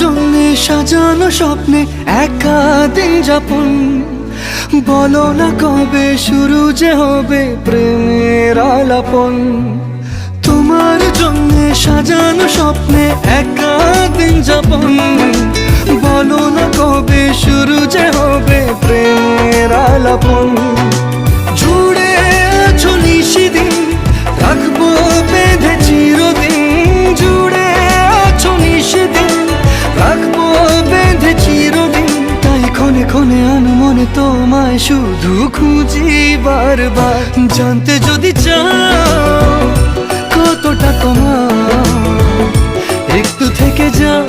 জন্যে সাজানো স্বপ্নে একা দিন যাপন, বলো না কবে শুরু যে হবে প্রেমের আলাপন। তোমার জন্যে সাজানো স্বপ্নে একা দিন যাপন, বলো না কবে শুরু যে হবে প্রেমের আলাপন। জুড়ে আছো নিশিদিন, রাখবো বেঁধে চিরদিন। জুড়ে আছো নিশিদিন, রাখবো বেঁধে চিরদিন। তাই ক্ষণে ক্ষণে আনমনে তোমায় শুধু খুঁজি বারবার। জানতে যদি চাও কতটা তোমার, একটু থেকে যাও